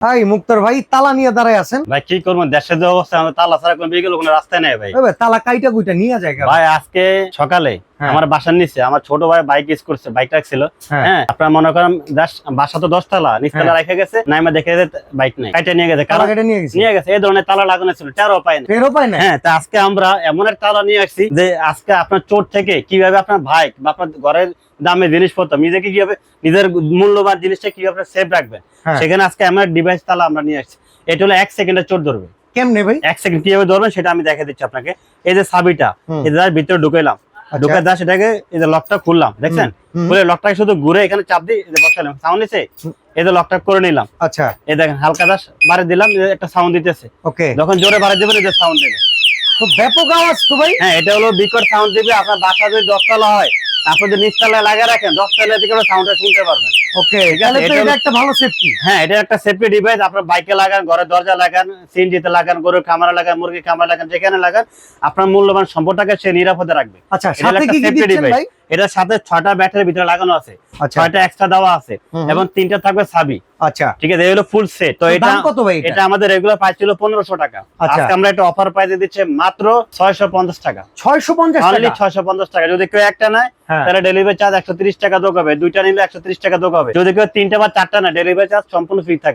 ভাই মুক্তার ভাই তালা নিয়ে দাঁড়ায় আছেন ভাই কি করবো, দেশের যে অবস্থা, আমাদের তালা ছাড়া কোনো বিকল্প কোনো রাস্তায় নেই ভাই। ভাই তালা কাইটা কুইটা নিয়ে যায় কেন? ভাই আজকে সকালে হ্যাঁ। আমার বাসার নিচে আমার ছোট ভাই বাইক ইউজ করছে, বাইক রাখছিল। হ্যাঁ। হ্যাঁ, আপনার মনে করেন বাসা তো 10 তলা, নিচতলা রেখে গেছে, নাইমা দেখে বাইক নেই, কাইটা নিয়ে গেছে। তালা কারণ কেটে নিয়ে গেছে নিয়ে গেছে এই ধরনের তালা লাগানো ছিল, টেরও পায় না। টেরও পায় না। হ্যাঁ, তা আজকে আমরা এমন একটা তালা নিয়ে আসছি যে আজকে আপনার চোর থেকে কিভাবে আপনার ভাই বা আপনার ঘরের দামি জিনিসপত্র নিজেকে কিভাবে নিজের মূল্যবান জিনিসটা কিভাবে সেভ রাখবেন, হ্যাঁ। সেখানে আজকে আমার ডিভাইস তালা আমরা নিয়ে আসছি। এটা হলো 1 সেকেন্ডে চোর ধরবে। কেমনে ভাই? 1 সেকেন্ড কিভাবে ধরবেন সেটা আমি দেখে দিচ্ছি আপনাকে। এই যে চাবিটা, হুম। এই যে ভিতরে ঢুকাইলাম, আচ্ছা। ঢুকে দা সেটাকে এই যে লকটা খুললাম, দেখছেন? হুম। খুলে লকটাকে শুধু ঘুরে এখানে চাপ দিই, এই যে বসালাম, সাউন্ড দিছে, এই যে লকটা করে নিলাম। আচ্ছা এই দেখেন হালকা দাস বাড়ি দিলাম, এই যে একটা সাউন্ড দিতেছে। ওকে, যখন জোরে বাড়ি দেবেন এই যে সাউন্ড দেবে। তো ব্যাপক আওয়াজ তো ভাই। হ্যাঁ, এটা হলো বিকট সাউন্ড দিবে। আপনার বাসা যদি 10 তলা হয়, আপনি যদি নিচতলায় লাগিয়ে রাখেন, 10 তলা থেকে সাউন্ডটা শুনতে পারবেন। ওকে, ঠিক আছে, তাহলে তো এটা এটা হলো- একটা ভালো সেফটি। হ্যাঁ, এটা একটা সেফটি ডিভাইস। আপনার বাইকে লাগান, ঘরের দরজা লাগান, সিএনজিতে লাগান, গরুর খামারে লাগান, মুরগির খামারে লাগান, যেখানে লাগান আপনার মূল্যবান সম্পদটাকে সে নিরাপদে রাখবে। আচ্ছা, এটা হলো সাথে একটা কি কি safety দিচ্ছেন device। ভাই? এটার সাথে 6টা ব্যাটারি ভিতরে লাগানো আছে, আচ্ছা 6টা এক্সট্রা দেওয়া আছে, হুম। এবং 3টা থাকবে চাবি। আচ্ছা, ঠিক আছে, এই হলো ফুল সেট। তো তো এটা দাম কত ভাই এটা? এটা আমাদের রেগুলার প্রাইস ছিল 1500 টাকা। আচ্ছা। আজকে আমরা একটা অফার প্রাইসে দিচ্ছি মাত্র 650 টাকা। 650 অনলি টাকা। 650 টাকা। যদি কেউ একটা নেয় হ্যাঁ। তাহলে ডেলিভারি চার্জ 130 টাকা যোগ হবে, দুইটা নিলে 130 টাকা যোগ হবে। যদি কেউ 3টা বা 4টা না, ডেলিভারি চার্জ সম্পূর্ণ ফ্রি থাকে।